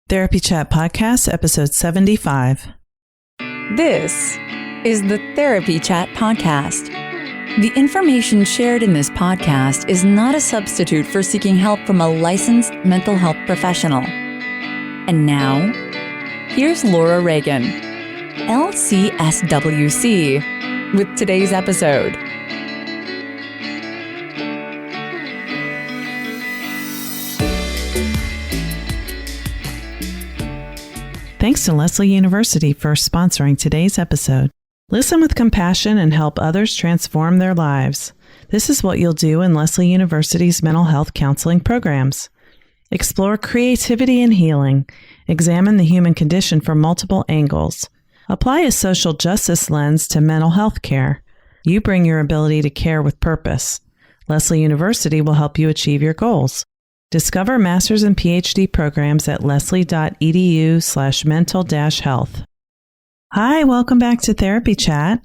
Therapy Chat Podcast, episode 75. This is the Therapy Chat Podcast. The information shared in this podcast is not a substitute for seeking help from a licensed mental health professional. And now, here's Laura Reagan, LCSW-C, with today's episode. Thanks to Lesley University for sponsoring today's episode. Listen with compassion and help others transform their lives. This is what you'll do in Lesley University's mental health counseling programs. Explore creativity and healing. Examine the human condition from multiple angles. Apply a social justice lens to mental health care. You bring your ability to care with purpose. Lesley University will help you achieve your goals. Discover master's and PhD programs at lesley.edu/mental-health. Hi, welcome back to Therapy Chat.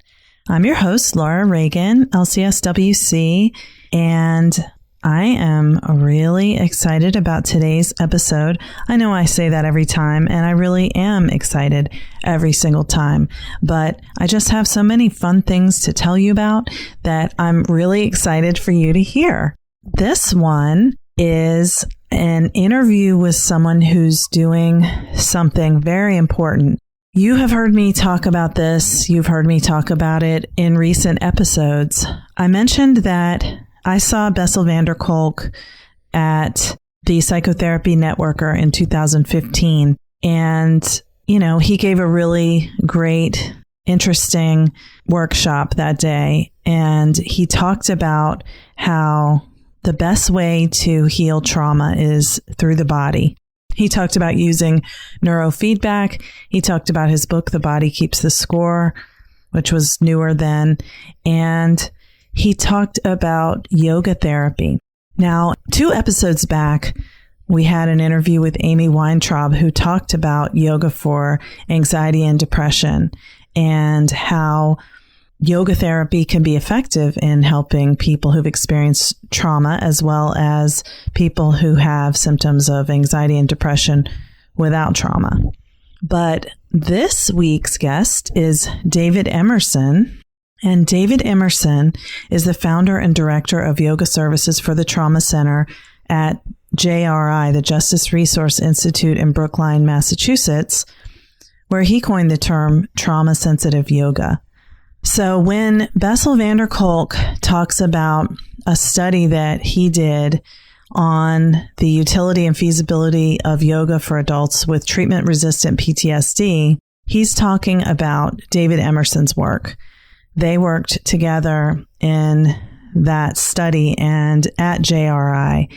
I'm your host, Laura Reagan, LCSW-C, and I am really excited about today's episode. I know I say that every time, and I really am excited every single time, but I just have so many fun things to tell you about that I'm really excited for you to hear. This one is an interview with someone who's doing something very important. You have heard me talk about this. You've heard me talk about it in recent episodes. I mentioned that I saw Bessel van der Kolk at the Psychotherapy Networker in 2015. And, he gave a really great, interesting workshop that day. And he talked about how the best way to heal trauma is through the body. He talked about using neurofeedback. He talked about his book, The Body Keeps the Score, which was newer then. And he talked about yoga therapy. Now, 2 episodes back, we had an interview with Amy Weintraub who talked about yoga for anxiety and depression and how yoga therapy can be effective in helping people who've experienced trauma as well as people who have symptoms of anxiety and depression without trauma. But this week's guest is David Emerson. And David Emerson is the founder and director of yoga services for the Trauma Center at JRI, the Justice Resource Institute in Brookline, Massachusetts, where he coined the term trauma-sensitive yoga. So when Bessel van der Kolk talks about a study that he did on the utility and feasibility of yoga for adults with treatment-resistant PTSD, he's talking about David Emerson's work. They worked together in that study and at JRI.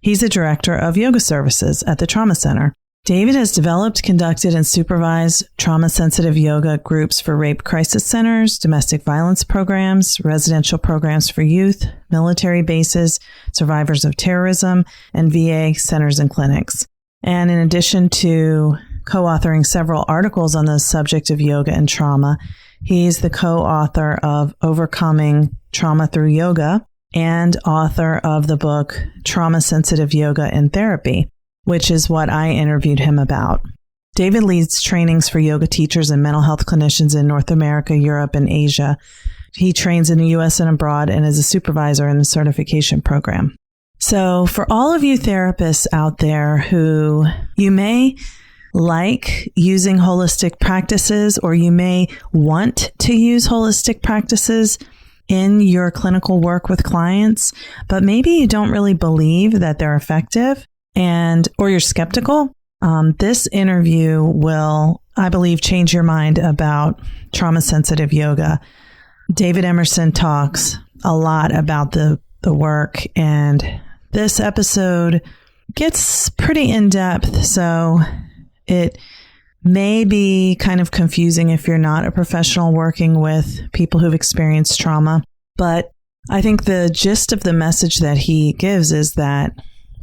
He's the director of yoga services at the Trauma Center. David has developed, conducted, and supervised trauma-sensitive yoga groups for rape crisis centers, domestic violence programs, residential programs for youth, military bases, survivors of terrorism, and VA centers and clinics. And in addition to co-authoring several articles on the subject of yoga and trauma, he's the co-author of Overcoming Trauma Through Yoga and author of the book Trauma-Sensitive Yoga in Therapy, which is what I interviewed him about. David leads trainings for yoga teachers and mental health clinicians in North America, Europe, and Asia. He trains in the U.S. and abroad and is a supervisor in the certification program. So for all of you therapists out there who you may like using holistic practices or you may want to use holistic practices in your clinical work with clients, but maybe you don't really believe that they're effective, or you're skeptical, this interview will, I believe, change your mind about trauma-sensitive yoga. David Emerson talks a lot about the work, and this episode gets pretty in-depth, so it may be kind of confusing if you're not a professional working with people who've experienced trauma. But I think the gist of the message that he gives is that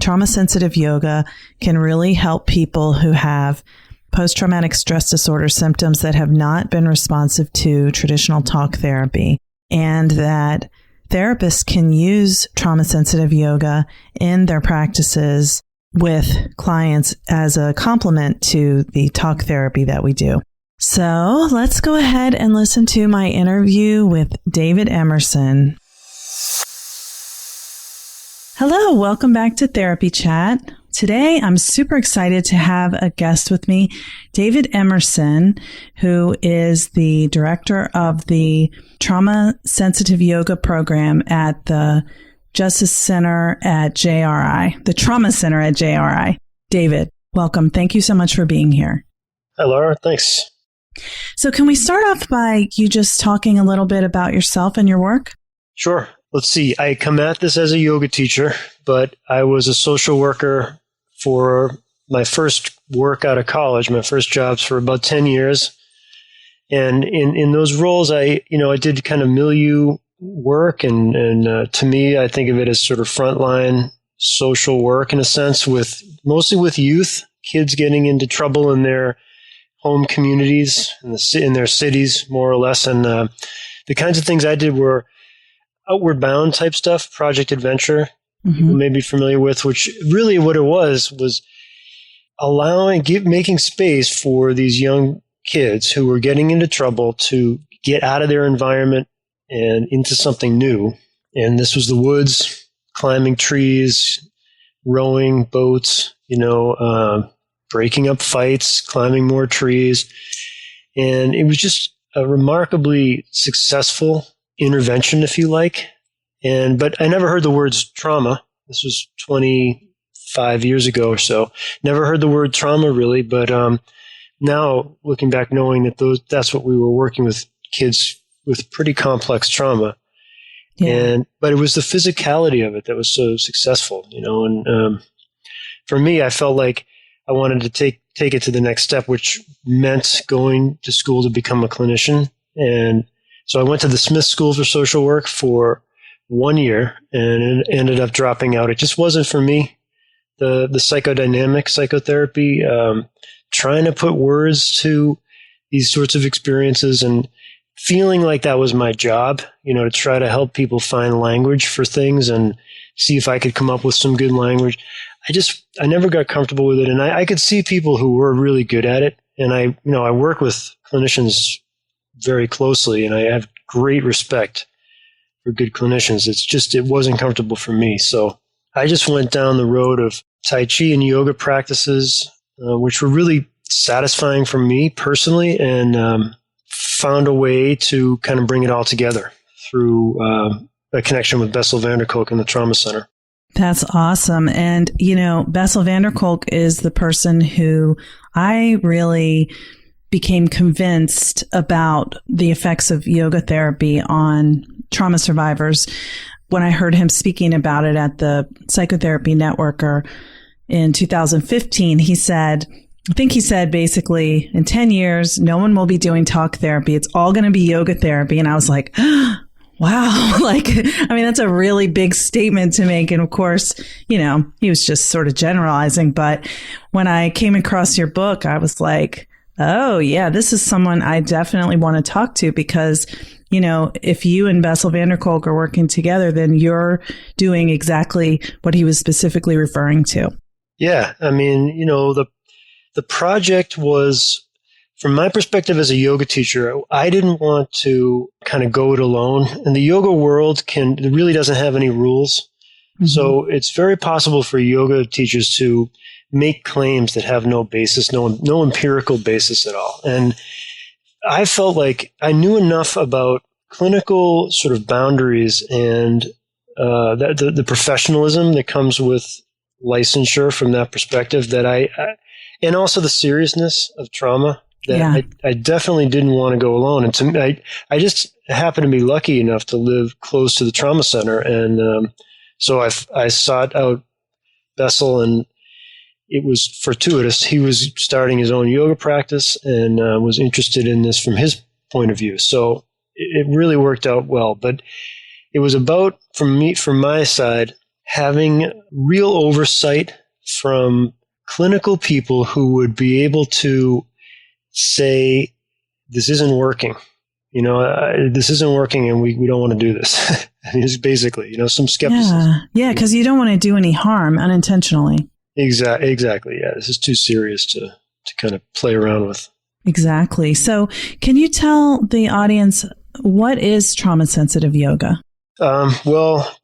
trauma-sensitive yoga can really help people who have post-traumatic stress disorder symptoms that have not been responsive to traditional talk therapy, and that therapists can use trauma-sensitive yoga in their practices with clients as a complement to the talk therapy that we do. So let's go ahead and listen to my interview with David Emerson. Hello, welcome back to Therapy Chat. Today, I'm super excited to have a guest with me, David Emerson, who is the director of the Trauma Sensitive Yoga program at the Justice Center at JRI, the Trauma Center at JRI. David, welcome. Thank you so much for being here. Hi, Laura. Thanks. So can we start off by you just talking a little bit about yourself and your work? Sure. Let's see. I come at this as a yoga teacher, but I was a social worker for my first work out of college, my first jobs for about 10 years. And in those roles, I did kind of milieu work. And to me, I think of it as sort of frontline social work in a sense, mostly with youth, kids getting into trouble in their home communities, in their cities, more or less. And the kinds of things I did were outward bound type stuff, Project Adventure, people may be familiar with, which really what it was making space for these young kids who were getting into trouble to get out of their environment and into something new. And this was the woods, climbing trees, rowing boats, breaking up fights, climbing more trees. And it was just a remarkably successful intervention, if you like. But I never heard the words trauma. This was 25 years ago or so. Never heard the word trauma really, but now looking back, knowing that that's what we were working with, kids with pretty complex trauma. Yeah. But it was the physicality of it that was so successful, and for me, I felt like I wanted to take it to the next step, which meant going to school to become a clinician. And so I went to the Smith School for Social Work for 1 year and ended up dropping out. It just wasn't for me. The psychodynamic psychotherapy, trying to put words to these sorts of experiences and feeling like that was my job, to try to help people find language for things and see if I could come up with some good language. I never got comfortable with it. And I could see people who were really good at it. And I work with clinicians very closely, and I have great respect for good clinicians. It wasn't comfortable for me. So I just went down the road of Tai Chi and yoga practices, which were really satisfying for me personally, and found a way to kind of bring it all together through a connection with Bessel van der Kolk and the Trauma Center. That's awesome. And, Bessel van der Kolk is the person who I really became convinced about the effects of yoga therapy on trauma survivors when I heard him speaking about it at the Psychotherapy Networker in 2015. He said basically, in 10 years, no one will be doing talk therapy. It's all going to be yoga therapy. And I was like, wow, that's a really big statement to make. And of course, he was just sort of generalizing. But when I came across your book, I was like, oh, yeah, this is someone I definitely want to talk to because, if you and Bessel van der Kolk are working together, then you're doing exactly what he was specifically referring to. Yeah. The project was, from my perspective as a yoga teacher, I didn't want to kind of go it alone. And the yoga world it really doesn't have any rules. Mm-hmm. So it's very possible for yoga teachers to make claims that have no basis, no empirical basis at all. And I felt like I knew enough about clinical sort of boundaries and the professionalism that comes with licensure from that perspective that and also the seriousness of trauma that I definitely didn't want to go alone. And to me, I just happened to be lucky enough to live close to the trauma center. And so I sought out Bessel, and it was fortuitous. He was starting his own yoga practice and was interested in this from his point of view. So it really worked out well. But it was about, from my side, having real oversight from clinical people who would be able to say, this isn't working. This isn't working and we don't want to do this. It's basically, some skepticism. Yeah, because you don't want to do any harm unintentionally. Exactly. Yeah, this is too serious to kind of play around with. Exactly. So can you tell the audience, what is trauma-sensitive yoga? Well,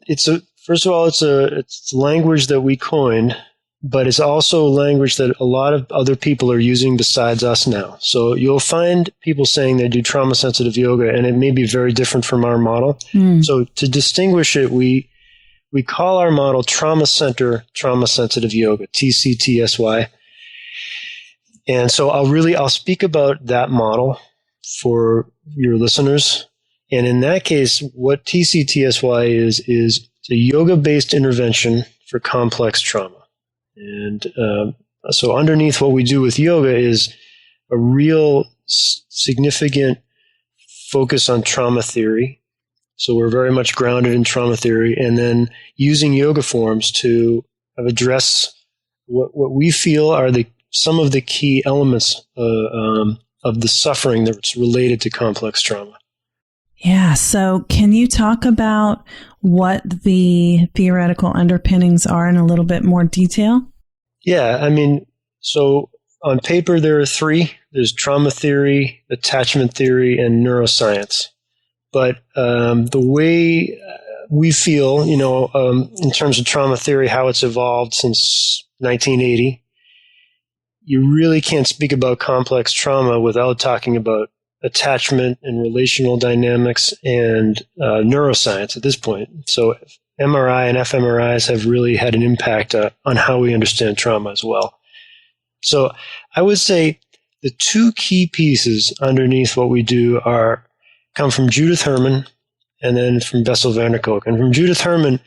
first of all, it's language that we coined, but it's also language that a lot of other people are using besides us now. So you'll find people saying they do trauma-sensitive yoga, and it may be very different from our model. So to distinguish it, we call our model Trauma Center Trauma-Sensitive Yoga, TCTSY. And so I'll speak about that model for your listeners. And in that case, what TCTSY is a yoga-based intervention for complex trauma. And so underneath what we do with yoga is a real significant focus on trauma theory. So we're very much grounded in trauma theory, and then using yoga forms to address what we feel are some of the key elements of the suffering that's related to complex trauma. Yeah. So can you talk about what the theoretical underpinnings are in a little bit more detail? Yeah. I mean, so on paper, there are three. There's trauma theory, attachment theory, and neuroscience. But the way we feel, in terms of trauma theory, how it's evolved since 1980, you really can't speak about complex trauma without talking about attachment and relational dynamics and neuroscience at this point. So MRI and fMRIs have really had an impact on how we understand trauma as well. So I would say the two key pieces underneath what we do come from Judith Herman and then from Bessel van der Kolk. And from Judith Herman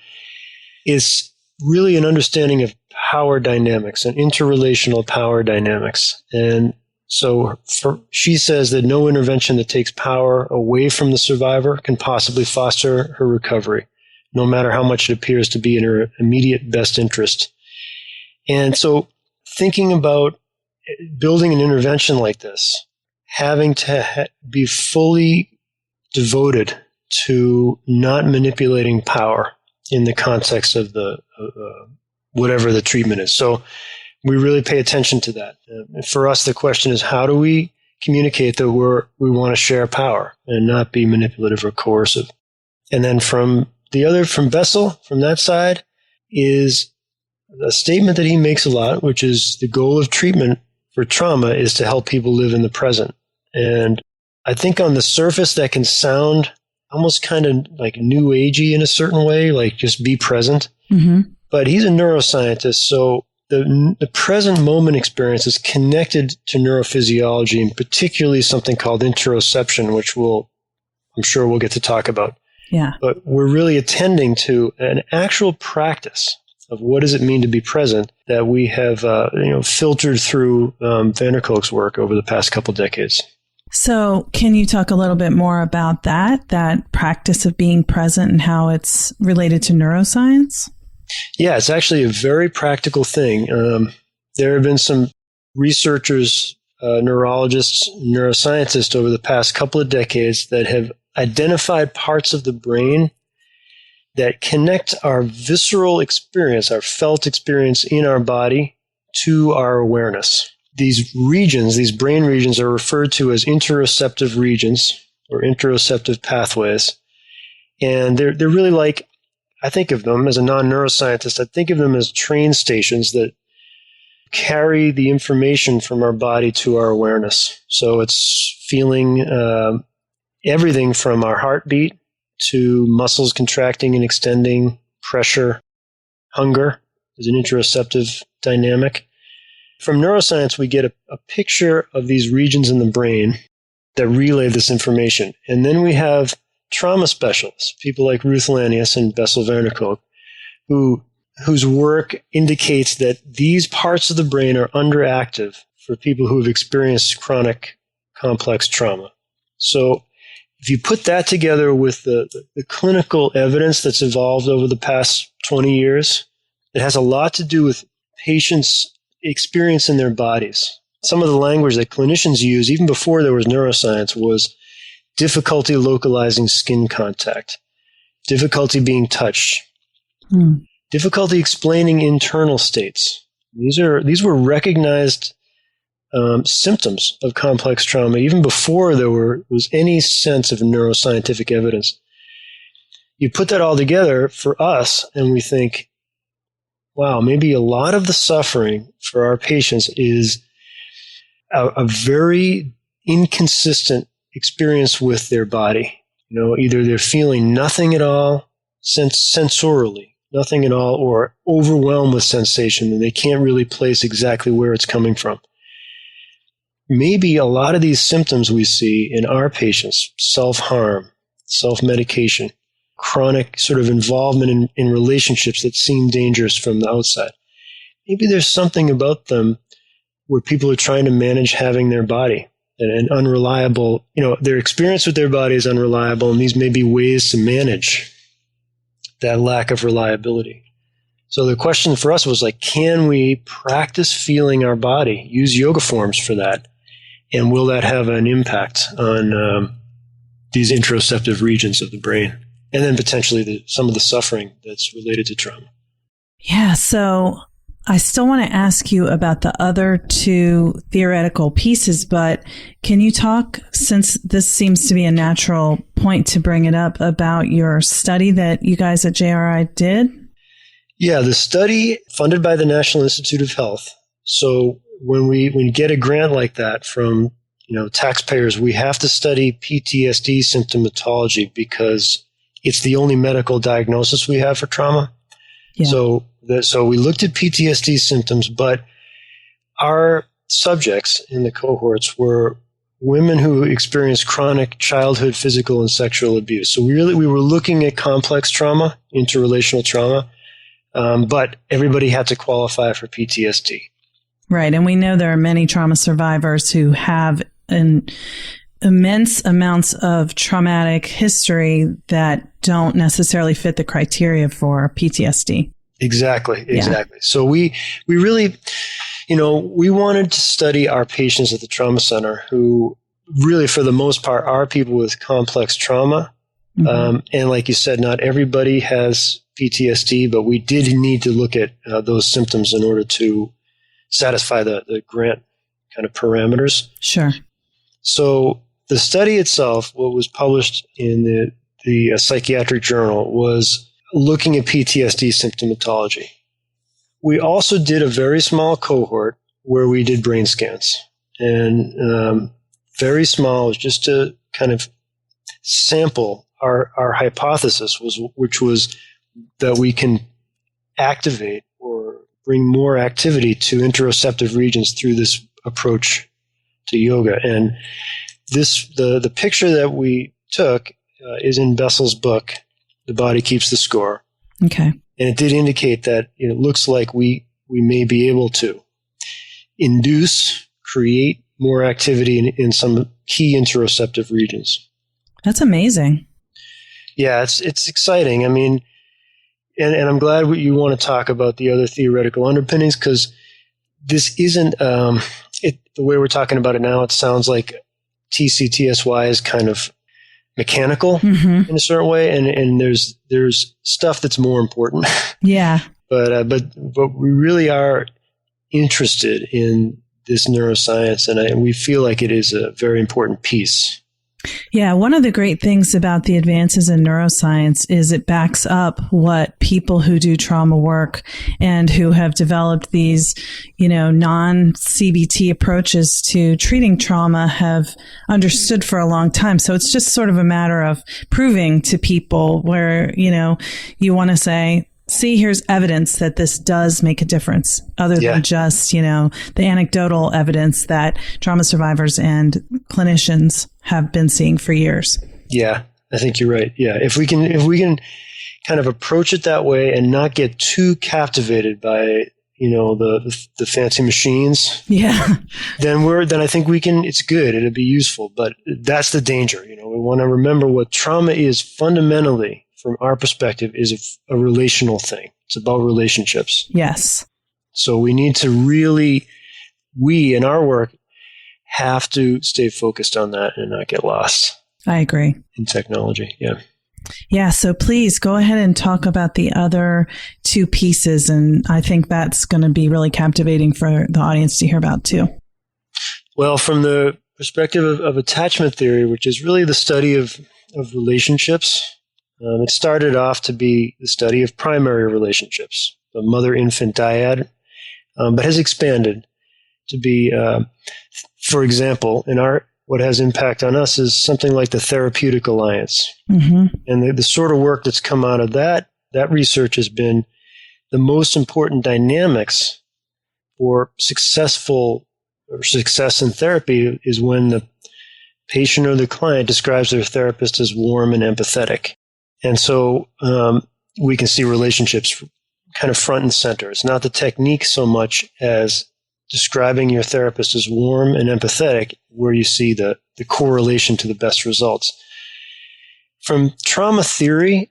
is really an understanding of power dynamics and interrelational power dynamics. And so she says that no intervention that takes power away from the survivor can possibly foster her recovery, no matter how much it appears to be in her immediate best interest. And so thinking about building an intervention like this, having to be fully devoted to not manipulating power in the context of the whatever the treatment is. So we really pay attention to that. For us, the question is, how do we communicate that we want to share power and not be manipulative or coercive? And then from Bessel, from that side, is a statement that he makes a lot, which is the goal of treatment for trauma is to help people live in the present. And I think on the surface that can sound almost kind of like new agey in a certain way, like just be present. Mm-hmm. But he's a neuroscientist, so the present moment experience is connected to neurophysiology, and particularly something called interoception, which I'm sure we'll get to talk about. Yeah. But we're really attending to an actual practice of what does it mean to be present that we have filtered through van der Kolk's work over the past couple decades. So can you talk a little bit more about that practice of being present and how it's related to neuroscience? Yeah, it's actually a very practical thing. There have been some researchers, neurologists, neuroscientists over the past couple of decades that have identified parts of the brain that connect our visceral experience, our felt experience in our body to our awareness. These regions, these brain regions, are referred to as interoceptive regions or interoceptive pathways. And they're really like, I think of them as a non-neuroscientist, I think of them as train stations that carry the information from our body to our awareness. So it's feeling everything from our heartbeat to muscles contracting and extending, pressure, hunger is an interoceptive dynamic. From neuroscience, we get a picture of these regions in the brain that relay this information. And then we have trauma specialists, people like Ruth Lanius and Bessel van der Kolk, whose work indicates that these parts of the brain are underactive for people who have experienced chronic complex trauma. So if you put that together with the clinical evidence that's evolved over the past 20 years, it has a lot to do with patients' experience in their bodies. Some of the language that clinicians use, even before there was neuroscience, was difficulty localizing skin contact, difficulty being touched, difficulty explaining internal states. These were recognized symptoms of complex trauma even before there was any sense of neuroscientific evidence. You put that all together for us, and we think, wow, maybe a lot of the suffering for our patients is a very inconsistent experience with their body. Either they're feeling nothing at all sensorily, nothing at all, or overwhelmed with sensation, and they can't really place exactly where it's coming from. Maybe a lot of these symptoms we see in our patients, self-harm, self-medication, chronic sort of involvement in relationships that seem dangerous from the outside. Maybe there's something about them where people are trying to manage having their body and unreliable, their experience with their body is unreliable, and these may be ways to manage that lack of reliability. So the question for us was can we practice feeling our body, use yoga forms for that, and will that have an impact on these interoceptive regions of the brain? And then potentially some of the suffering that's related to trauma. Yeah, so I still want to ask you about the other two theoretical pieces, but can you talk, since this seems to be a natural point to bring it up, about your study that you guys at JRI did? Yeah, the study funded by the National Institute of Health. So when we get a grant like that from taxpayers, we have to study PTSD symptomatology because it's the only medical diagnosis we have for trauma. Yeah. So we looked at PTSD symptoms, but our subjects in the cohorts were women who experienced chronic childhood physical and sexual abuse. So we were looking at complex trauma, interrelational trauma, but everybody had to qualify for PTSD. Right, and we know there are many trauma survivors who have immense amounts of traumatic history that don't necessarily fit the criteria for PTSD. Exactly. Yeah. So we really, we wanted to study our patients at the trauma center who really, for the most part, are people with complex trauma. Mm-hmm. And like you said, not everybody has PTSD, but we did need to look at those symptoms in order to satisfy the grant kind of parameters. Sure. So the study itself, what was published in the psychiatric journal, was looking at PTSD symptomatology. We also did a very small cohort where we did brain scans, and very small, just to kind of sample our hypothesis, which was that we can activate or bring more activity to interoceptive regions through this approach to yoga. And the picture that we took is in Bessel's book, The Body Keeps the Score. Okay. And it did indicate that it looks like we may be able to create more activity in some key interoceptive regions. That's amazing. Yeah, it's exciting. I mean, and I'm glad you want to talk about the other theoretical underpinnings, because this isn't the way we're talking about it now. It sounds like TCTSY is kind of mechanical in a certain way, and there's stuff that's more important. Yeah. But we really are interested in this neuroscience, and we feel like it is a very important piece. Yeah, one of the great things about the advances in neuroscience is it backs up what people who do trauma work and who have developed these, non-CBT approaches to treating trauma have understood for a long time. So it's just sort of a matter of proving to people where, you want to say, see, here's evidence that this does make a difference, other than just, the anecdotal evidence that trauma survivors and clinicians have been seeing for years. Yeah, I think you're right. Yeah, if we can kind of approach it that way and not get too captivated by, the fancy machines. Yeah. Then I think we can. It's good. It'll be useful, but that's the danger. We want to remember what trauma is fundamentally. From our perspective, is a relational thing. It's about relationships. Yes. So we need to we in our work have to stay focused on that and not get lost. I agree. In technology, yeah. Yeah, so please go ahead and talk about the other two pieces. And I think that's going to be really captivating for the audience to hear about too. Well, from the perspective of attachment theory, which is really the study of relationships, it started off to be the study of primary relationships, the mother-infant dyad, but has expanded to be, for example, what has impact on us is something like the Therapeutic Alliance. Mm-hmm. And the sort of work that's come out of that research has been the most important dynamics for success in therapy is when the patient or the client describes their therapist as warm and empathetic. And so we can see relationships kind of front and center. It's not the technique so much as describing your therapist as warm and empathetic, where you see the correlation to the best results. From trauma theory,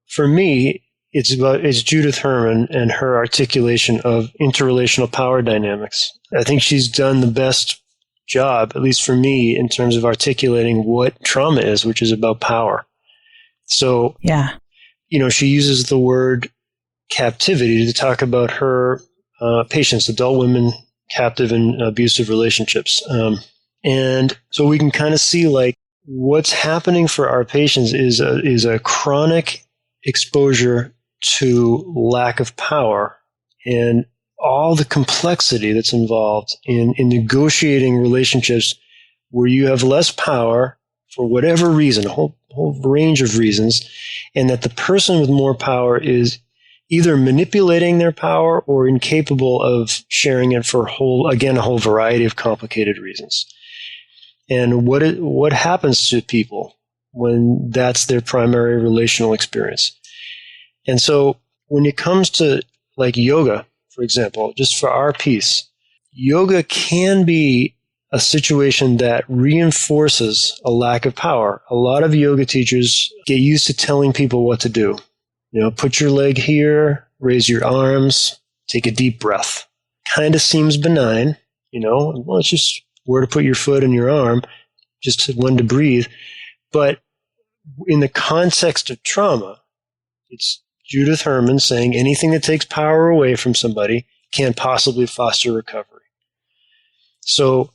for me, it's Judith Herman and her articulation of interrelational power dynamics. I think she's done the best job, at least for me, in terms of articulating what trauma is, which is about power. So, she uses the word captivity to talk about her patients, adult women captive in abusive relationships. And so we can kind of see like what's happening for our patients is a chronic exposure to lack of power and all the complexity that's involved in negotiating relationships where you have less power for whatever reason, a whole range of reasons, and that the person with more power is either manipulating their power or incapable of sharing it for a whole variety of complicated reasons. And what happens to people when that's their primary relational experience? And so when it comes to like yoga, for example, just for our piece, yoga can be a situation that reinforces a lack of power. A lot of yoga teachers get used to telling people what to do. Put your leg here, raise your arms, take a deep breath. Kind of seems benign, well, it's just where to put your foot and your arm, just when to breathe. But in the context of trauma, it's Judith Herman saying anything that takes power away from somebody can't possibly foster recovery. So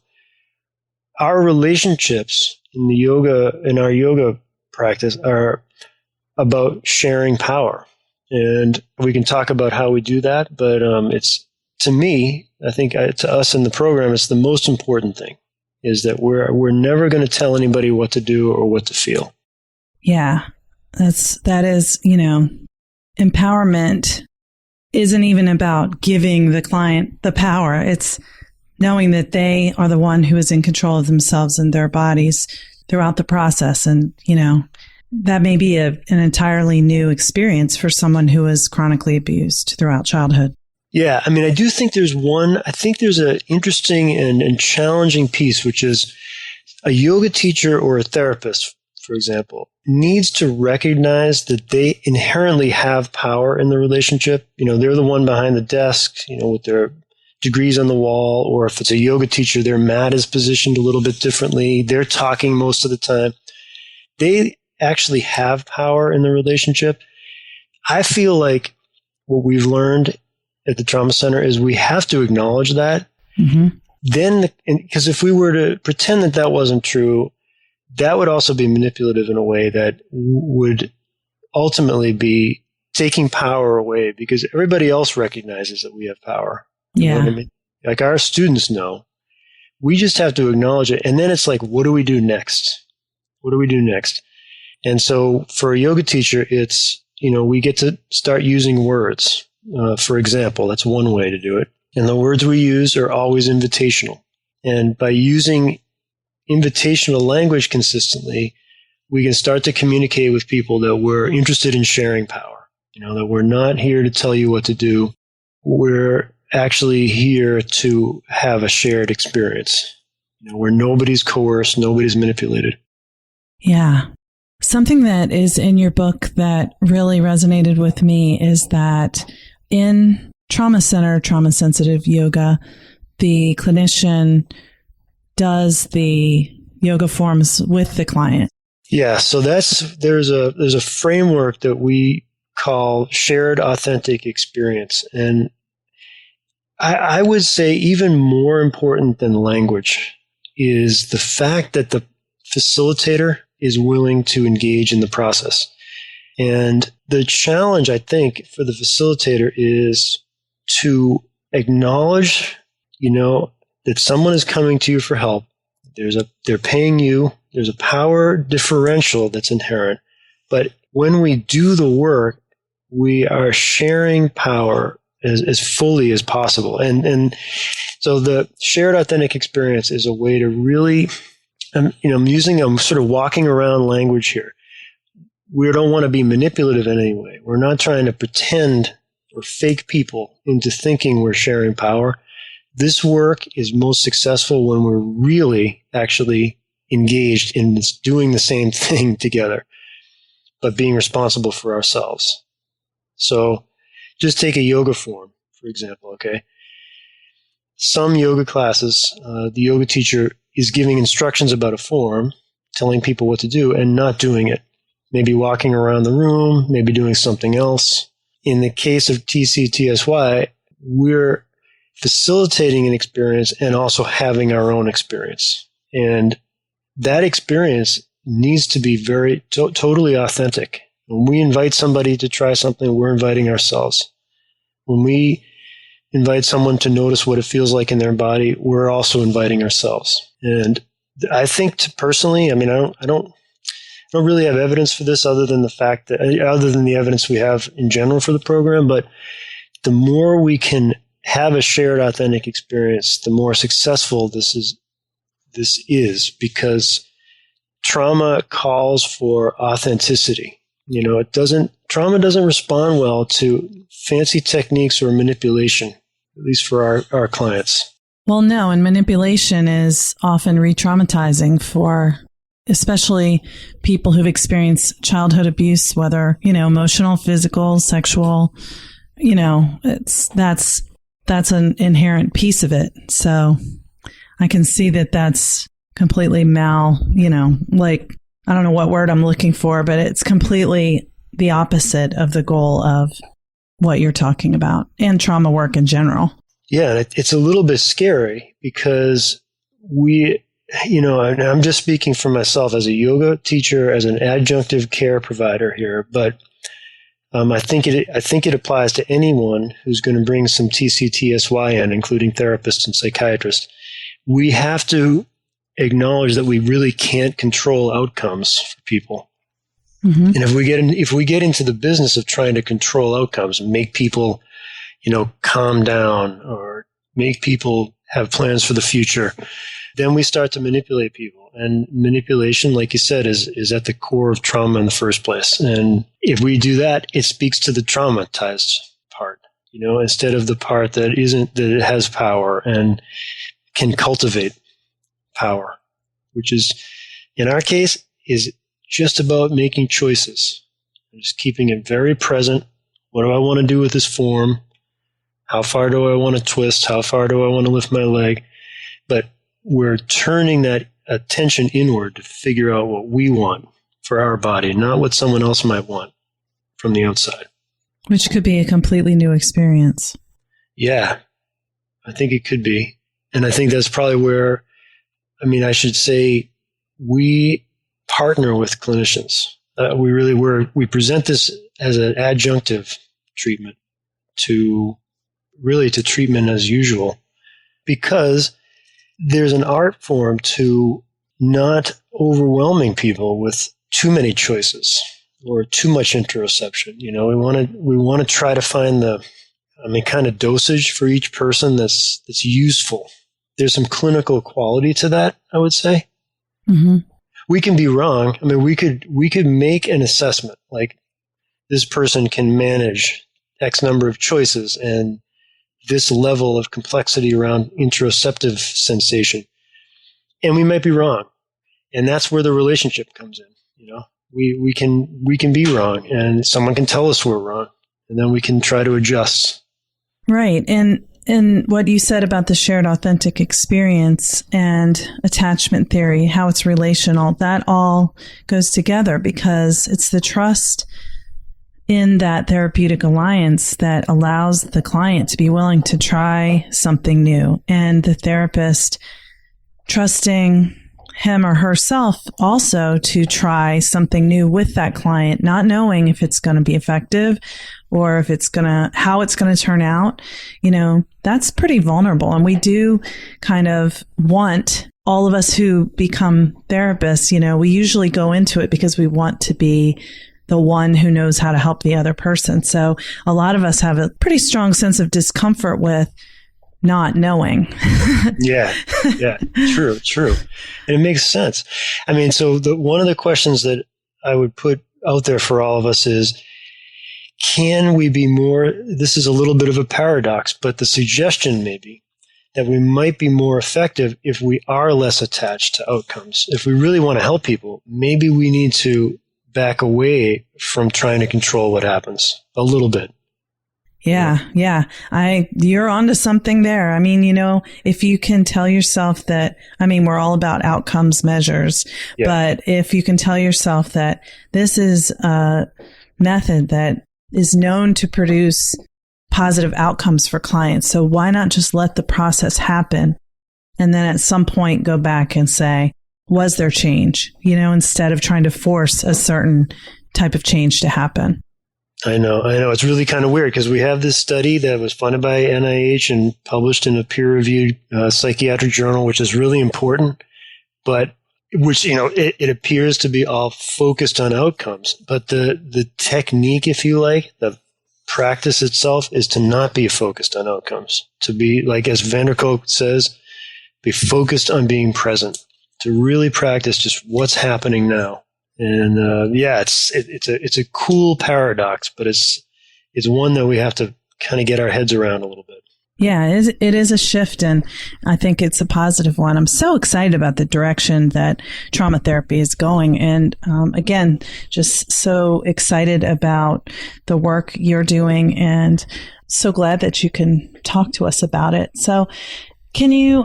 our relationships in our yoga practice are about sharing power. And we can talk about how we do that, but it's, to me, I think to us in the program, it's the most important thing is that we're never going to tell anybody what to do or what to feel. Yeah, that is, empowerment isn't even about giving the client the power. It's knowing that they are the one who is in control of themselves and their bodies throughout the process. And, that may be an entirely new experience for someone who is chronically abused throughout childhood. Yeah, I do think there's an interesting and challenging piece, which is a yoga teacher or a therapist, for example, needs to recognize that they inherently have power in the relationship. They're the one behind the desk, with their degrees on the wall, or if it's a yoga teacher, their mat is positioned a little bit differently. They're talking most of the time. They actually have power in the relationship. I feel like what we've learned at the trauma center is we have to acknowledge that. Mm-hmm. Then, because if we were to pretend that wasn't true, that would also be manipulative in a way that would ultimately be taking power away, because everybody else recognizes that we have power. You know what I mean? Like our students know. We just have to acknowledge it. And then it's like, what do we do next? What do we do next? And so for a yoga teacher, it's, we get to start using words. For example, that's one way to do it. And the words we use are always invitational. And by using invitational language consistently, we can start to communicate with people that we're interested in sharing power. That we're not here to tell you what to do. We're actually here to have a shared experience, where nobody's coerced, nobody's manipulated. Yeah. Something that is in your book that really resonated with me is that in trauma-sensitive yoga, the clinician does the yoga forms with the client. Yeah, so there's a framework that we call shared authentic experience. And I would say even more important than language is the fact that the facilitator is willing to engage in the process. And the challenge, I think, for the facilitator is to acknowledge, that someone is coming to you for help. They're paying you. There's a power differential that's inherent. But when we do the work, we are sharing power as fully as possible. And so the shared authentic experience is a way to really, I'm sort of walking around language here. We don't want to be manipulative in any way. We're not trying to pretend or fake people into thinking we're sharing power. This work is most successful when we're really actually engaged in doing the same thing together, but being responsible for ourselves. So just take a yoga form, for example, okay? Some yoga classes, the yoga teacher is giving instructions about a form, telling people what to do, and not doing it. Maybe walking around the room, maybe doing something else. In the case of TCTSY, we're facilitating an experience and also having our own experience. And that experience needs to be very totally authentic. When we invite somebody to try something, we're inviting ourselves. When we invite someone to notice what it feels like in their body, we're also inviting ourselves. And I think personally, I don't really have evidence for this other than the evidence we have in general for the program. But the more we can have a shared authentic experience, the more successful this is because trauma calls for authenticity. Trauma doesn't respond well to fancy techniques or manipulation, at least for our clients. Well, no, and manipulation is often re-traumatizing for especially people who've experienced childhood abuse, whether, emotional, physical, sexual, that's an inherent piece of it. So I can see that that's completely I don't know what word I'm looking for, but it's completely the opposite of the goal of what you're talking about and trauma work in general. Yeah, it's a little bit scary because and I'm just speaking for myself as a yoga teacher, as an adjunctive care provider here, but I think it applies to anyone who's going to bring some TCTSY in, including therapists and psychiatrists. We have to acknowledge that we really can't control outcomes for people. Mm-hmm. And if we get into the business of trying to control outcomes, make people, calm down or make people have plans for the future, then we start to manipulate people. And manipulation, like you said, is at the core of trauma in the first place. And if we do that, it speaks to the traumatized part, instead of the part that it has power and can cultivate power, which is, in our case, is just about making choices. Just keeping it very present. What do I want to do with this form? How far do I want to twist? How far do I want to lift my leg? But we're turning that attention inward to figure out what we want for our body, not what someone else might want from the outside. Which could be a completely new experience. Yeah, I think it could be. And I think that's probably where, I should say we partner with clinicians. We present this as an adjunctive treatment to treatment as usual, because there's an art form to not overwhelming people with too many choices or too much interoception. We want to try to find the kind of dosage for each person that's useful. There's some clinical quality to that, I would say. Mm-hmm. We can be wrong. We could make an assessment like this person can manage X number of choices and this level of complexity around interoceptive sensation. And we might be wrong. And that's where the relationship comes in. We can be wrong and someone can tell us we're wrong and then we can try to adjust. Right. And And what you said about the shared authentic experience and attachment theory, how it's relational, that all goes together because it's the trust in that therapeutic alliance that allows the client to be willing to try something new, and the therapist trusting him or herself also to try something new with that client, not knowing if it's going to be effective or if it's how it's going to turn out. That's pretty vulnerable. And we do kind of want, all of us who become therapists, we usually go into it because we want to be the one who knows how to help the other person. So a lot of us have a pretty strong sense of discomfort with not knowing. Yeah, true. And it makes sense. I mean, so one of the questions that I would put out there for all of us is, can we be more, this is a little bit of a paradox, but the suggestion may be that we might be more effective if we are less attached to outcomes. If we really want to help people, maybe we need to back away from trying to control what happens a little bit. Yeah. You're onto something there. I mean, if you can tell yourself that, we're all about outcomes measures, but if you can tell yourself that this is a method that is known to produce positive outcomes for clients, so why not just let the process happen and then at some point go back and say, was there change, instead of trying to force a certain type of change to happen. I know. It's really kind of weird because we have this study that was funded by NIH and published in a peer-reviewed psychiatric journal, which is really important, but which, it appears to be all focused on outcomes. But the technique, if you like, the practice itself is to not be focused on outcomes, to be, like as Van der Kolk says, be focused on being present, to really practice just what's happening now. And it's a cool paradox, but it's one that we have to kind of get our heads around a little bit. Yeah, it is a shift, and I think it's a positive one. I'm so excited about the direction that trauma therapy is going, and again, just so excited about the work you're doing, and so glad that you can talk to us about it. So, can you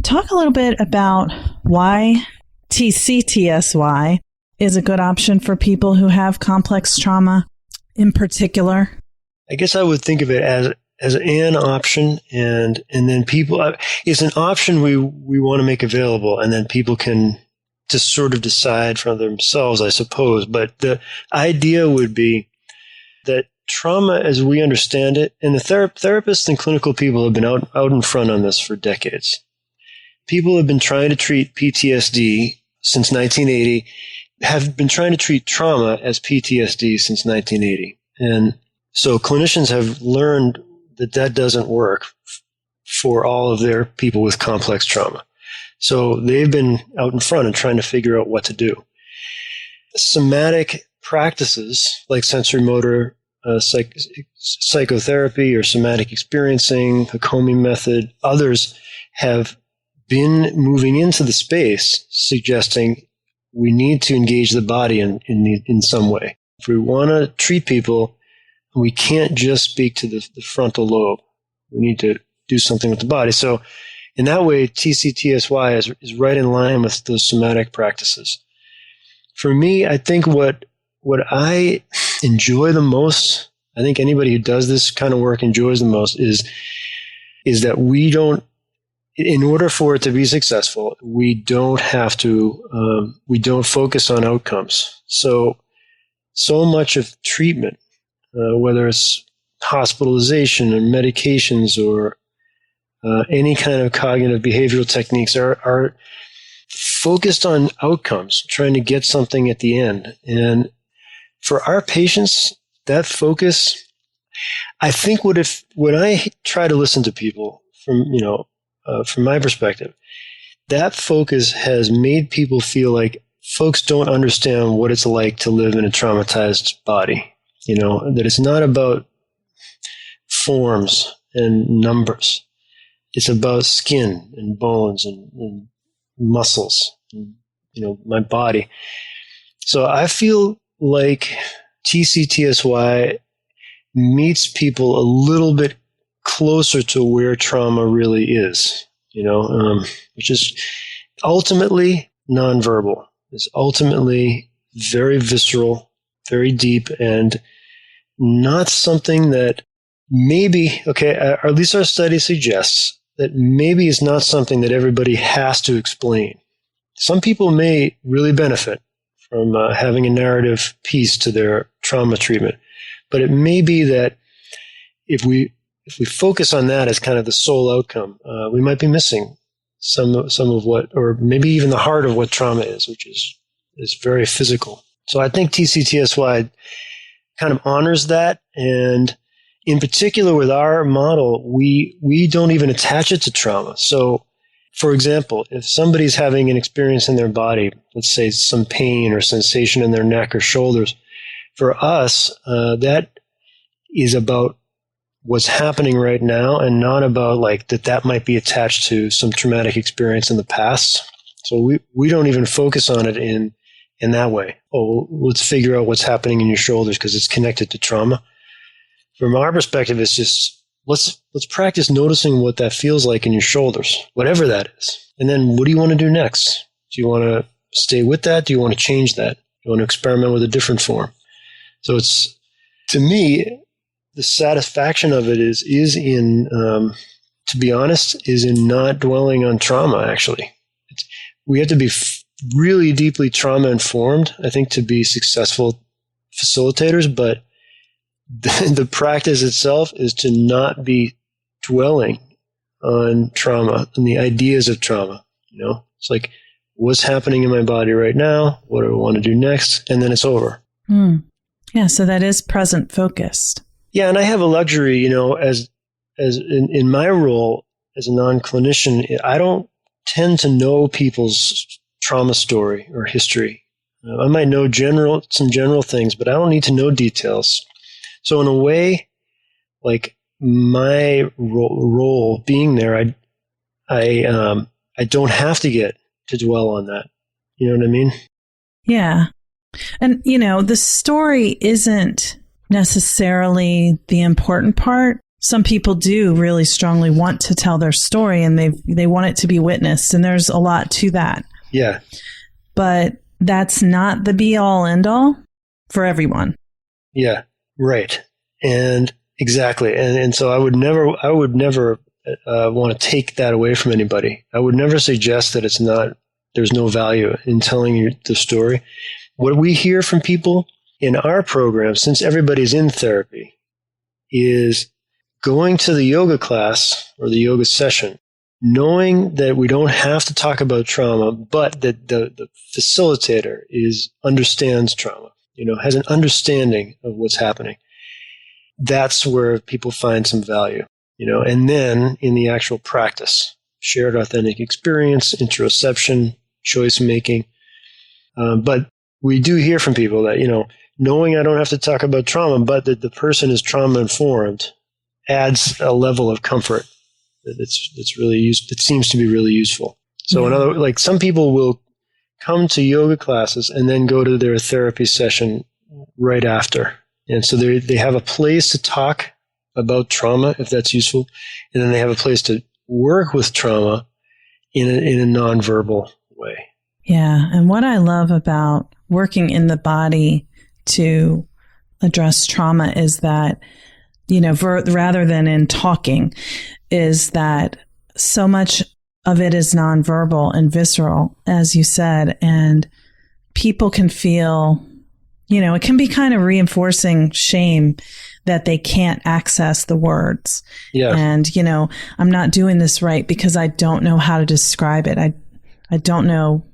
talk a little bit about why TCTSY is a good option for people who have complex trauma in particular? I guess I would think of it as an option, and then people, it's an option we want to make available, and then people can just sort of decide for themselves, I suppose. But the idea would be that trauma, as we understand it, and the therapists and clinical people have been out in front on this for decades. People have been trying to treat PTSD since 1980, have been trying to treat trauma as PTSD since 1980. And so clinicians have learned that doesn't work for all of their people with complex trauma. So they've been out in front and trying to figure out what to do. Somatic practices like sensory motor psychotherapy or somatic experiencing, the Kolk method, others have been moving into the space suggesting we need to engage the body in some way. If we want to treat people, we can't just speak to the frontal lobe. We need to do something with the body. So in that way, TCTSY is right in line with those somatic practices. For me, I think what I enjoy the most, I think anybody who does this kind of work enjoys the most, is that we don't, in order for it to be successful, we don't have to, we don't focus on outcomes. So much of treatment, whether it's hospitalization or medications or any kind of cognitive behavioral techniques, are focused on outcomes, trying to get something at the end. And for our patients, that focus, I think when I try to listen to people from my perspective, that focus has made people feel like folks don't understand what it's like to live in a traumatized body. That it's not about forms and numbers. It's about skin and bones and muscles, and, my body. So I feel like TCTSY meets people a little bit closer to where trauma really is, which is ultimately nonverbal. It's ultimately very visceral, very deep, and not something that maybe, or at least our study suggests that maybe it's not something that everybody has to explain. Some people may really benefit from having a narrative piece to their trauma treatment, but it may be that if we focus on that as kind of the sole outcome, we might be missing some of what, or maybe even the heart of what trauma is, which is very physical. So I think TCTSY kind of honors that, and in particular with our model, we don't even attach it to trauma. So, for example, if somebody's having an experience in their body, let's say some pain or sensation in their neck or shoulders, for us, that is about what's happening right now and not about like that might be attached to some traumatic experience in the past. So we don't even focus on it in that way. Oh, let's figure out what's happening in your shoulders because it's connected to trauma. From our perspective, it's just let's practice noticing what that feels like in your shoulders, whatever that is. And then what do you want to do next? Do you want to stay with that? Do you want to change that? Do you want to experiment with a different form? So it's, to me, the satisfaction of it is in, to be honest, is in not dwelling on trauma, actually. We have to be really deeply trauma informed, I think, to be successful facilitators, but the practice itself is to not be dwelling on trauma and the ideas of trauma. It's like, what's happening in my body right now? What do I want to do next? And then it's over. Yeah. So that is present focused. Yeah. And I have a luxury, as in my role as a non-clinician, I don't tend to know people's trauma story or history. I might know some general things, but I don't need to know details. So in a way, like my role being there, I don't have to get to dwell on that. You know what I mean? Yeah. And, the story isn't necessarily the important part. Some people do really strongly want to tell their story and they want it to be witnessed. And there's a lot to that. Yeah. But that's not the be all end all for everyone. Yeah. Right. And exactly. And so I would never want to take that away from anybody. I would never suggest that there's no value in telling you the story. What we hear from people in our program, since everybody's in therapy, is going to the yoga class or the yoga session, knowing that we don't have to talk about trauma, but that the facilitator understands trauma, has an understanding of what's happening. That's where people find some value, and then in the actual practice, shared authentic experience, interoception, choice making. But we do hear from people that, knowing I don't have to talk about trauma, but that the person is trauma informed adds a level of comfort that's really that seems to be really useful. So some people will come to yoga classes and then go to their therapy session right after. And so they have a place to talk about trauma, if that's useful. And then they have a place to work with trauma in a nonverbal way. Yeah. And what I love about working in the body to address trauma is that, rather than in talking, is that so much of it is nonverbal and visceral, as you said, and people can feel, it can be kind of reinforcing shame that they can't access the words. Yeah. And, I'm not doing this right because I don't know how to describe it. I don't know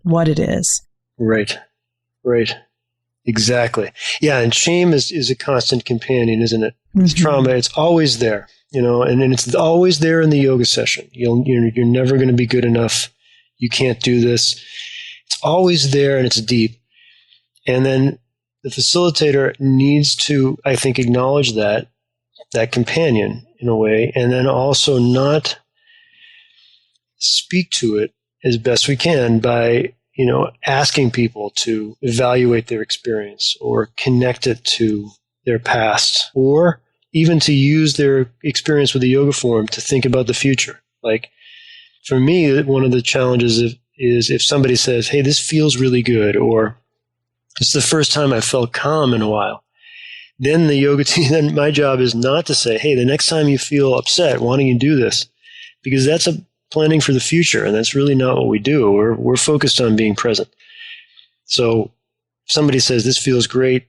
what it is. Right. Exactly. Yeah. And shame is a constant companion, isn't it? It's trauma. It's always there, and it's always there in the yoga session. You're never going to be good enough. You can't do this. It's always there and it's deep. And then the facilitator needs to, I think, acknowledge that companion in a way, and then also not speak to it as best we can by, asking people to evaluate their experience or connect it to their past, or even to use their experience with the yoga form to think about the future. Like for me, one of the challenges is if somebody says, hey, this feels really good, or it's the first time I felt calm in a while, then the yoga team, then my job is not to say, hey, the next time you feel upset, why don't you do this? Because that's a planning for the future, and that's really not what we do. We're focused on being present. So if somebody says this feels great,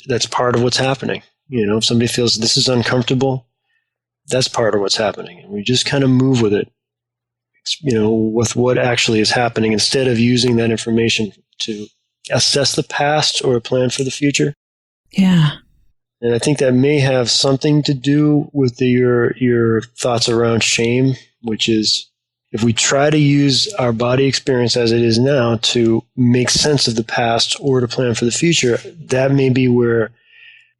that's part of what's happening. If somebody feels this is uncomfortable, that's part of what's happening. And we just kind of move with it, with what actually is happening, instead of using that information to assess the past or plan for the future. Yeah. And I think that may have something to do with your thoughts around shame, which is if we try to use our body experience as it is now to make sense of the past or to plan for the future, that may be where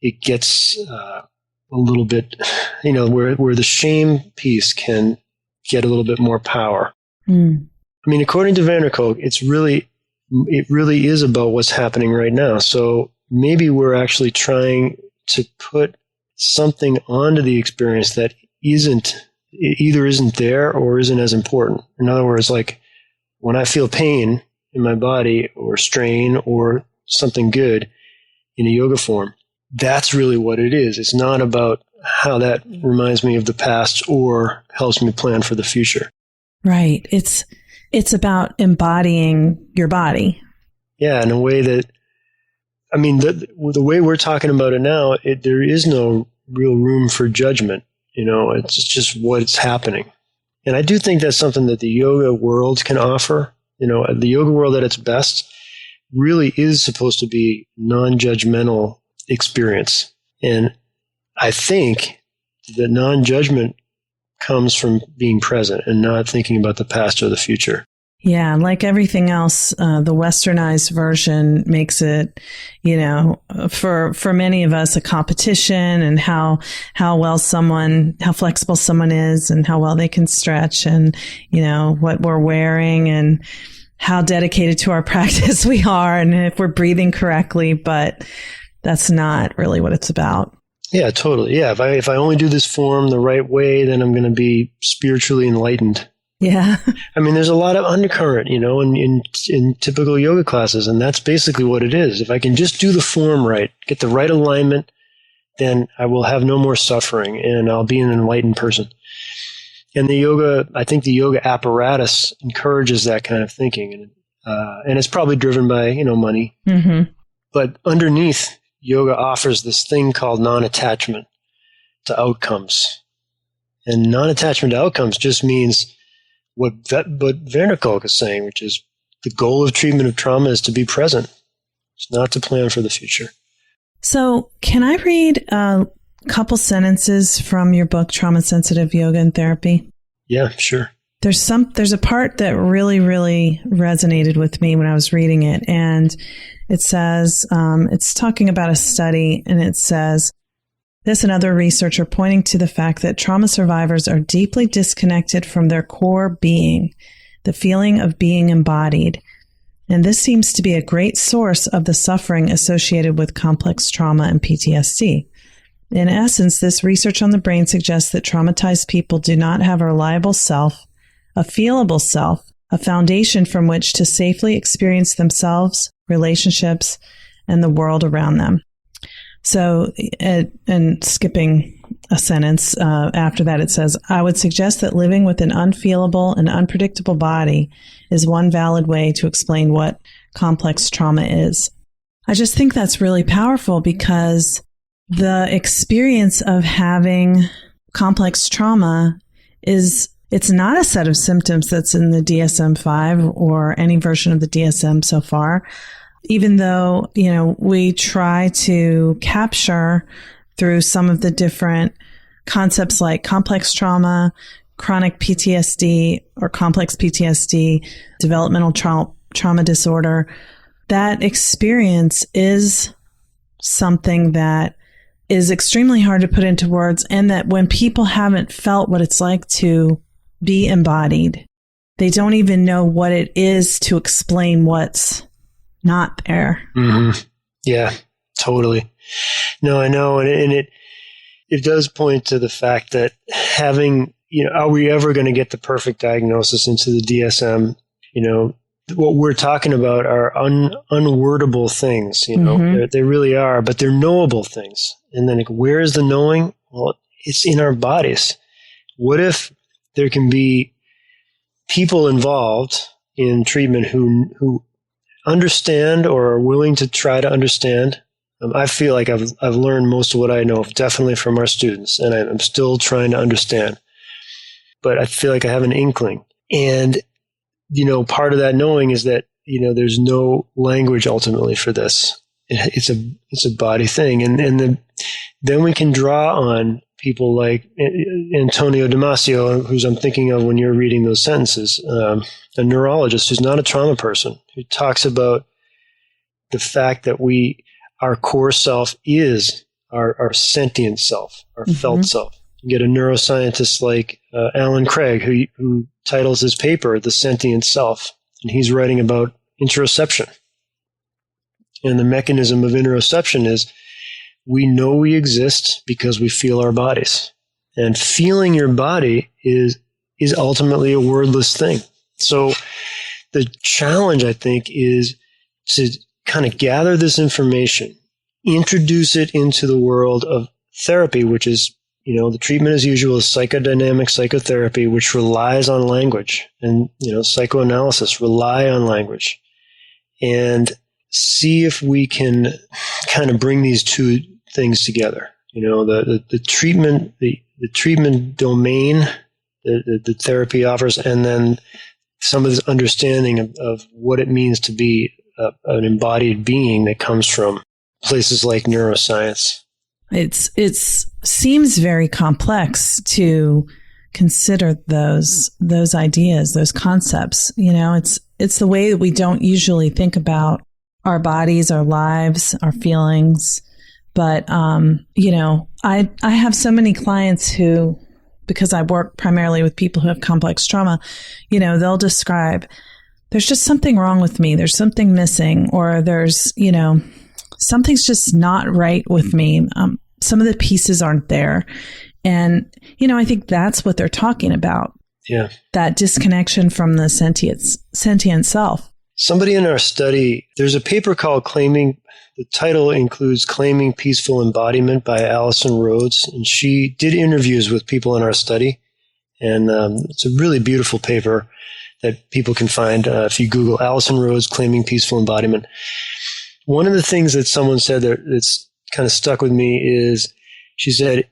it gets a little bit, where the shame piece can get a little bit more power. Mm. I mean, according to Van der Kolk, it really is about what's happening right now. So maybe we're actually trying to put something onto the experience that either isn't there or isn't as important. In other words, like when I feel pain in my body or strain or something good in a yoga form, that's really what it is. It's not about how that reminds me of the past or helps me plan for the future. Right. It's about embodying your body. Yeah, in a way that, I mean, the way we're talking about it now, there is no real room for judgment. It's just what's happening. And I do think that's something that the yoga world can offer. The yoga world at its best really is supposed to be non-judgmental experience. And I think that non-judgment comes from being present and not thinking about the past or the future. Yeah, like everything else, the westernized version makes it, for many of us, a competition, and how flexible someone is, and how well they can stretch, and what we're wearing, and how dedicated to our practice we are, and if we're breathing correctly. But that's not really what it's about. Yeah, totally. Yeah, if I only do this form the right way, then I'm going to be spiritually enlightened. Yeah. I mean, there's a lot of undercurrent, in typical yoga classes, and that's basically what it is. If I can just do the form right, get the right alignment, then I will have no more suffering and I'll be an enlightened person. And I think the yoga apparatus encourages that kind of thinking, and it's probably driven by, money. Mm-hmm. But underneath, yoga offers this thing called non-attachment to outcomes. And non-attachment to outcomes just means what Van der Kolk is saying, which is the goal of treatment of trauma is to be present. It's not to plan for the future. So can I read a couple sentences from your book, Trauma Sensitive Yoga and Therapy? Yeah, sure. There's a part that really, really resonated with me when I was reading it. And it says, it's talking about a study, and it says, this and other research are pointing to the fact that trauma survivors are deeply disconnected from their core being, the feeling of being embodied. And this seems to be a great source of the suffering associated with complex trauma and PTSD. In essence, this research on the brain suggests that traumatized people do not have a reliable self, a feelable self, a foundation from which to safely experience themselves, relationships, and the world around them. So, and skipping a sentence after that, it says, I would suggest that living with an unfeelable and unpredictable body is one valid way to explain what complex trauma is. I just think that's really powerful, because the experience of having complex trauma it's not a set of symptoms that's in the DSM-5 or any version of the DSM so far. Even though, we try to capture through some of the different concepts like complex trauma, chronic PTSD or complex PTSD, developmental trauma disorder, that experience is something that is extremely hard to put into words, and that when people haven't felt what it's like to be embodied, they don't even know what it is to explain what's not there. Mm-hmm. Yeah, totally. No, I know. And it does point to the fact that having, are we ever going to get the perfect diagnosis into the DSM? What we're talking about are unwordable things, they really are, but they're knowable things. And then where is the knowing? Well, it's in our bodies. What if there can be people involved in treatment who understand or are willing to try to understand? I feel like I've learned most of what I know, definitely from our students, and I'm still trying to understand. But I feel like I have an inkling. And, part of that knowing is that, there's no language ultimately for this. It's a body thing. And then we can draw on people like Antonio Damasio, who's I'm thinking of when you're reading those sentences, a neurologist who's not a trauma person, who talks about the fact that our core self is our sentient self, our felt self. You get a neuroscientist like Alan Craig, who titles his paper The Sentient Self, and he's writing about interoception. And the mechanism of interoception is we know we exist because we feel our bodies. And feeling your body is ultimately a wordless thing. So the challenge, I think, is to kind of gather this information, introduce it into the world of therapy, which is, the treatment as usual is psychodynamic psychotherapy, which relies on language, and, psychoanalysis rely on language, and see if we can kind of bring these two things together. The treatment, the treatment domain the therapy offers, and then some of this understanding of what it means to be an embodied being that comes from places like neuroscience. It seems very complex to consider those ideas, those concepts. It's the way that we don't usually think about our bodies, our lives, our feelings. But I have so many clients who, because I work primarily with people who have complex trauma, they'll describe, there's just something wrong with me. There's something missing, or there's, something's just not right with me. Some of the pieces aren't there. And, I think that's what they're talking about. Yeah. That disconnection from the sentient self. Somebody in our study, there's a paper called the title includes Claiming Peaceful Embodiment by Alison Rhodes. And she did interviews with people in our study. And it's a really beautiful paper that people can find if you Google Alison Rhodes Claiming Peaceful Embodiment. One of the things that someone said that's kind of stuck with me is, she said,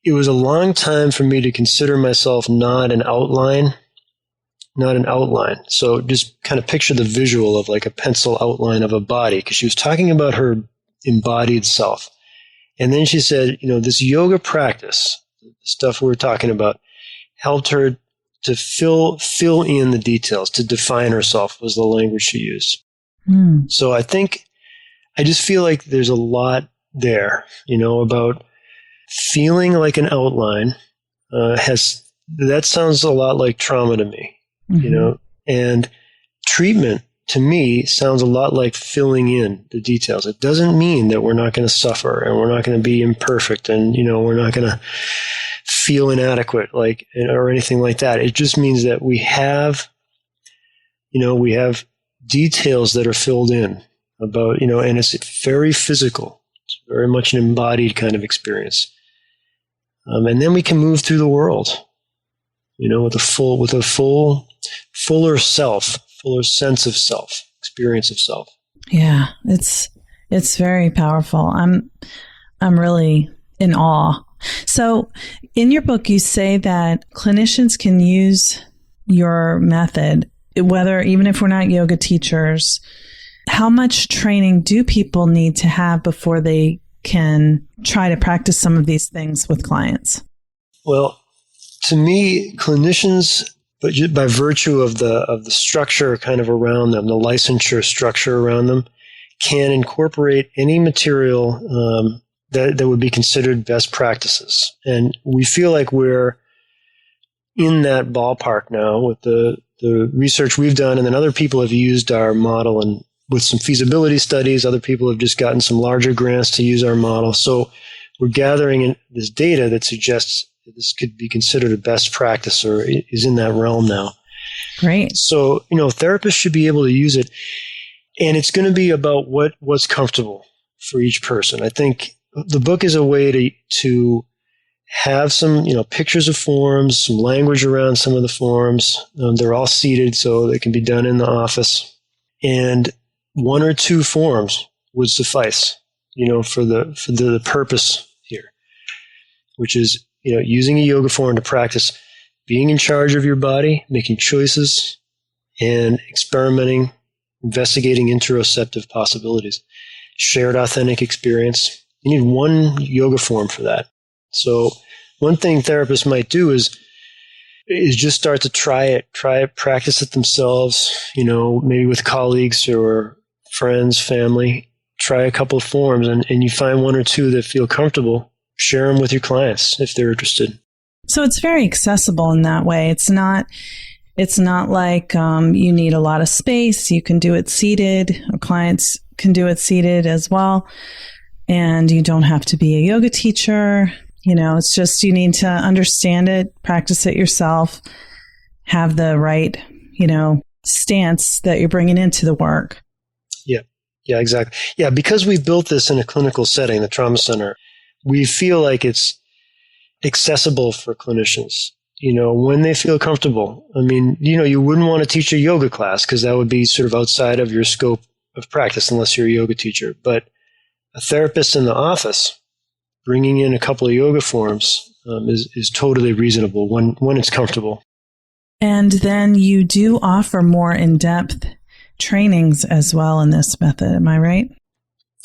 it was a long time for me to consider myself not an outline. So just kind of picture the visual of like a pencil outline of a body, because she was talking about her embodied self. And then she said, this yoga practice, the stuff we're talking about, helped her to fill in the details, to define herself, was the language she used. So I just feel like there's a lot there, about feeling like an outline. That sounds a lot like trauma to me, and treatment to me sounds a lot like filling in the details. It doesn't mean that we're not going to suffer and we're not going to be imperfect and, we're not going to feel inadequate or anything like that. It just means that we have details that are filled in about, and it's very physical. It's very much an embodied kind of experience. And then we can move through the world, with a fuller self, fuller sense of self, experience of self. Yeah, it's very powerful. I'm really in awe. So in your book, you say that clinicians can use your method, even if we're not yoga teachers. How much training do people need to have before they can try to practice some of these things with clients? Well, to me, clinicians, but by virtue of the structure kind of around them, the licensure structure around them, can incorporate any material that would be considered best practices. And we feel like we're in that ballpark now with the research we've done, and then other people have used our model, and with some feasibility studies, other people have just gotten some larger grants to use our model. So we're gathering this data that suggests that this could be considered a best practice or is in that realm now. Great. So, therapists should be able to use it. And it's going to be about what's comfortable for each person. I think the book is a way to have some, pictures of forms, some language around some of the forms. They're all seated, so they can be done in the office. And 1 or 2 forms would suffice, for the purpose here, which is, using a yoga form to practice being in charge of your body, making choices, and experimenting, investigating interoceptive possibilities. Shared authentic experience. You need 1 yoga form for that. So one thing therapists might do is just start to try it, practice it themselves, maybe with colleagues or friends, family. Try a couple of forms, and you find 1 or 2 that feel comfortable. Share them with your clients if they're interested. So it's very accessible in that way. It's not like you need a lot of space. You can do it seated. Clients can do it seated as well. And you don't have to be a yoga teacher. It's just you need to understand it, practice it yourself, have the right, stance that you're bringing into the work. Yeah, exactly. Yeah, because we built this in a clinical setting, the trauma center, we feel like it's accessible for clinicians, when they feel comfortable. I mean, you wouldn't want to teach a yoga class because that would be sort of outside of your scope of practice unless you're a yoga teacher. But a therapist in the office bringing in a couple of yoga forms is totally reasonable when it's comfortable. And then you do offer more in-depth trainings as well in this method. Am I right?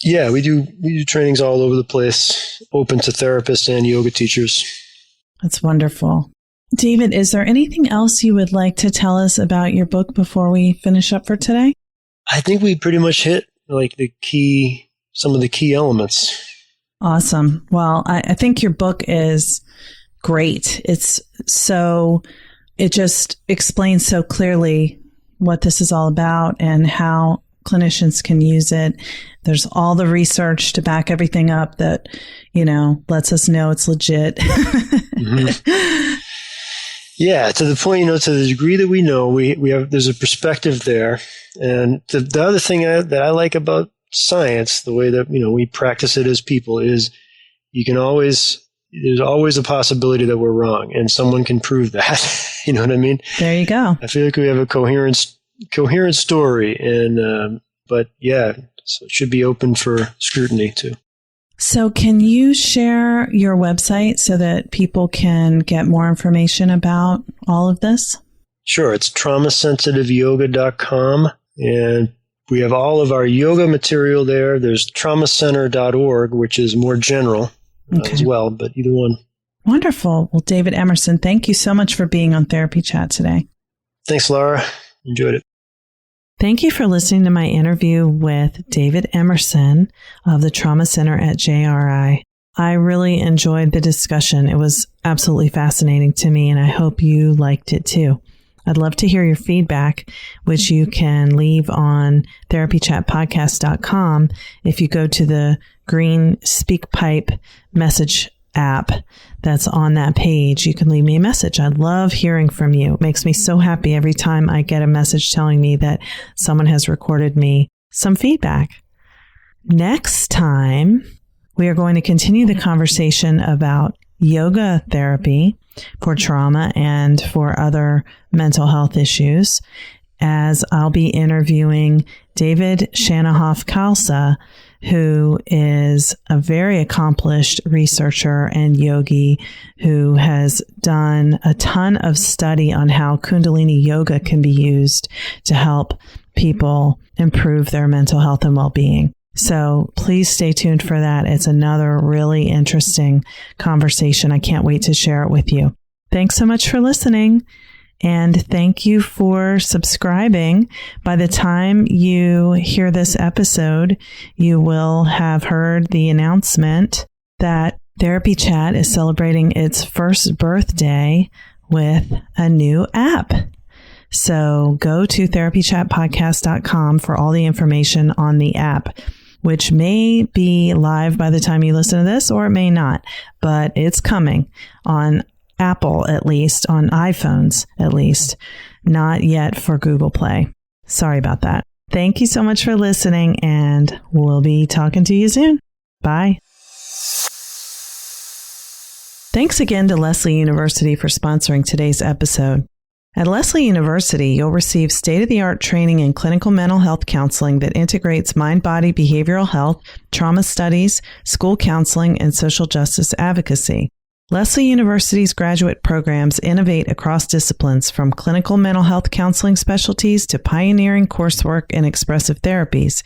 Yeah, we do trainings all over the place, open to therapists and yoga teachers. That's wonderful. David, is there anything else you would like to tell us about your book before we finish up for today? I think we pretty much hit some of the key elements. Awesome. Well, I think your book is great. It just explains so clearly what this is all about and how clinicians can use it. There's all the research to back everything up that, lets us know it's legit. Mm-hmm. Yeah, to the point, to the degree that we know, there's a perspective there. And the other thing that I like about science, the way that, we practice it as people, is there's always a possibility that we're wrong and someone can prove that. You know what I mean? There you go. I feel like we have a coherent story, and but yeah, so it should be open for scrutiny too. So can you share your website so that people can get more information about all of this? Sure. It's traumasensitiveyoga.com, and we have all of our yoga material there. There's traumacenter.org, which is more general as well, but either one. Wonderful. Well, David Emerson, thank you so much for being on Therapy Chat today. Thanks, Laura. Enjoyed it. Thank you for listening to my interview with David Emerson of the Trauma Center at JRI. I really enjoyed the discussion. It was absolutely fascinating to me, and I hope you liked it too. I'd love to hear your feedback, which you can leave on therapychatpodcast.com. If you go to the green SpeakPipe message app that's on that page, you can leave me a message. I love hearing from you. It makes me so happy every time I get a message telling me that someone has recorded me some feedback. Next time, we are going to continue the conversation about yoga therapy for trauma and for other mental health issues, as I'll be interviewing David Shanahoff-Khalsa, who is a very accomplished researcher and yogi who has done a ton of study on how Kundalini yoga can be used to help people improve their mental health and well-being. So please stay tuned for that. It's another really interesting conversation. I can't wait to share it with you. Thanks so much for listening. And thank you for subscribing. By the time you hear this episode, you will have heard the announcement that Therapy Chat is celebrating its first birthday with a new app. So go to therapychatpodcast.com for all the information on the app. which may be live by the time you listen to this, or it may not, but it's coming on Apple, at least, on iPhones, at least, not yet for Google Play. Sorry about that. Thank you so much for listening, and we'll be talking to you soon. Bye. Thanks again to Lesley University for sponsoring today's episode. At Lesley University, you'll receive state-of-the-art training in clinical mental health counseling that integrates mind-body behavioral health, trauma studies, school counseling, and social justice advocacy. Lesley University's graduate programs innovate across disciplines, from clinical mental health counseling specialties to pioneering coursework in expressive therapies,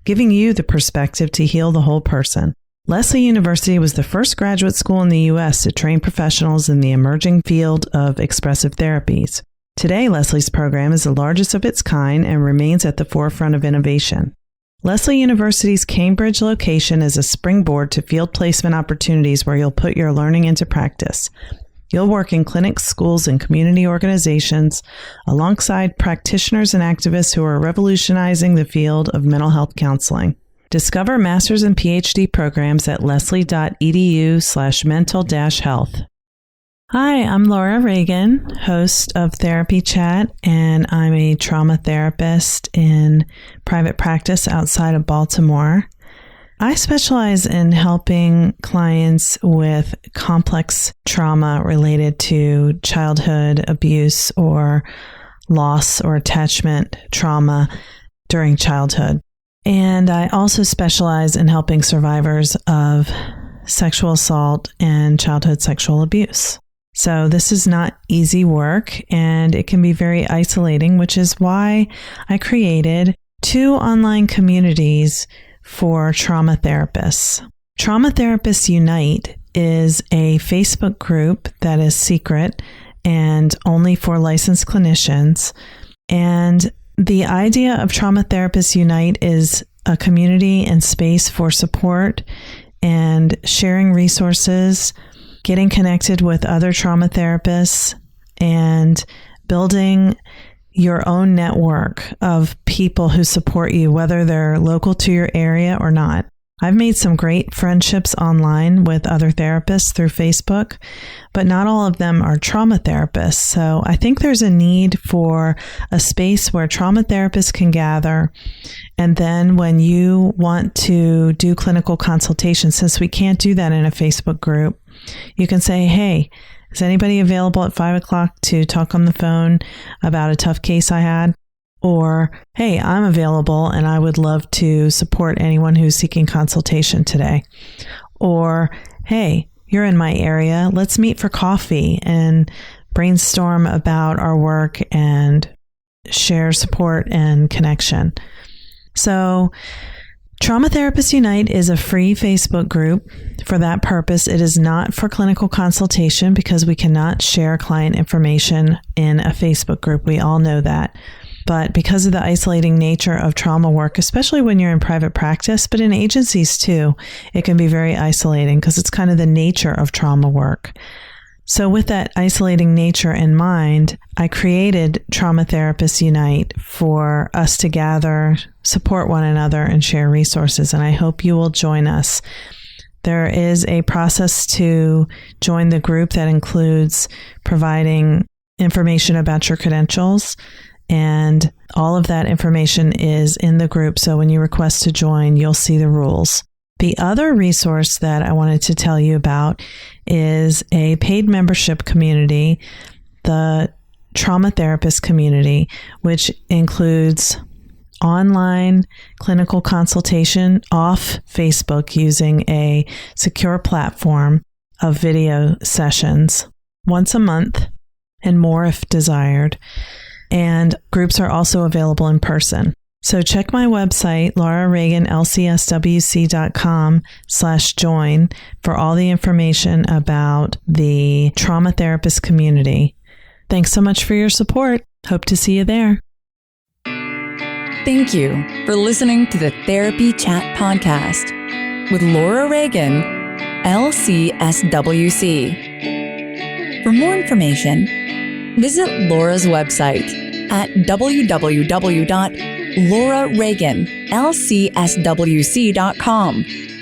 giving you the perspective to heal the whole person. Lesley University was the first graduate school in the U.S. to train professionals in the emerging field of expressive therapies. Today, Lesley's program is the largest of its kind and remains at the forefront of innovation. Lesley University's Cambridge location is a springboard to field placement opportunities where you'll put your learning into practice. You'll work in clinics, schools, and community organizations alongside practitioners and activists who are revolutionizing the field of mental health counseling. Discover master's and PhD programs at lesley.edu/mental-health. Hi, I'm Laura Reagan, host of Therapy Chat, and I'm a trauma therapist in private practice outside of Baltimore. I specialize in helping clients with complex trauma related to childhood abuse or loss or attachment trauma during childhood. And I also specialize in helping survivors of sexual assault and childhood sexual abuse. So this is not easy work, and it can be very isolating, which is why I created 2 online communities for trauma therapists. Trauma Therapists Unite is a Facebook group that is secret and only for licensed clinicians. And the idea of Trauma Therapists Unite is a community and space for support and sharing resources, getting connected with other trauma therapists, and building your own network of people who support you, whether they're local to your area or not. I've made some great friendships online with other therapists through Facebook, but not all of them are trauma therapists. So I think there's a need for a space where trauma therapists can gather. And then when you want to do clinical consultation, since we can't do that in a Facebook group, you can say, hey, is anybody available at 5 o'clock to talk on the phone about a tough case I had? Or, hey, I'm available and I would love to support anyone who's seeking consultation today. Or, hey, you're in my area. Let's meet for coffee and brainstorm about our work and share support and connection. So, Trauma Therapists Unite is a free Facebook group for that purpose. It is not for clinical consultation because we cannot share client information in a Facebook group. We all know that. But because of the isolating nature of trauma work, especially when you're in private practice, but in agencies too, it can be very isolating because it's kind of the nature of trauma work. So with that isolating nature in mind, I created Trauma Therapists Unite for us to gather, support one another, and share resources. And I hope you will join us. There is a process to join the group that includes providing information about your credentials, and all of that information is in the group. So when you request to join, you'll see the rules. The other resource that I wanted to tell you about is a paid membership community, the Trauma Therapist Community, which includes online clinical consultation off Facebook using a secure platform of video sessions once a month and more if desired. And groups are also available in person. So check my website, laurareagan.lcswc.com/join for all the information about the Trauma Therapist Community. Thanks so much for your support. Hope to see you there. Thank you for listening to the Therapy Chat podcast with Laura Reagan, LCSW-C. For more information, visit Laura's website at www.laurareagan, LCSW-C.com.